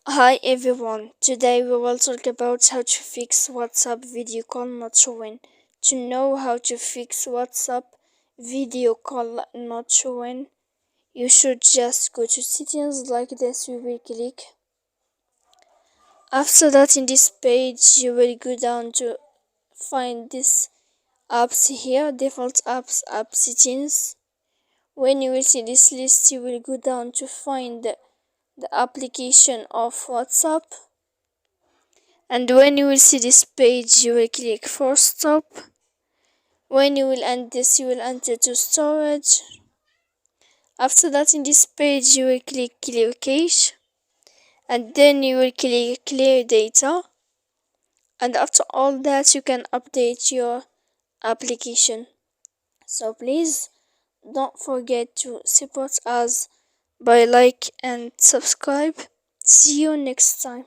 Hi everyone, today we will talk about how to fix WhatsApp video call not showing. To know how to fix WhatsApp video call not showing, you should just go to settings like this. We will click. After that, in this page, you will go down to find this apps here, default apps, app settings. When you will see this list, you will go down to find the application of WhatsApp. And when you will see this page, you will click for stop. When you will end this, you will enter to storage. After that, in this page, you will click clear cache, and then you will click clear data. And after all that, you can update your application. So please don't forget to support us by like and subscribe. See you next time.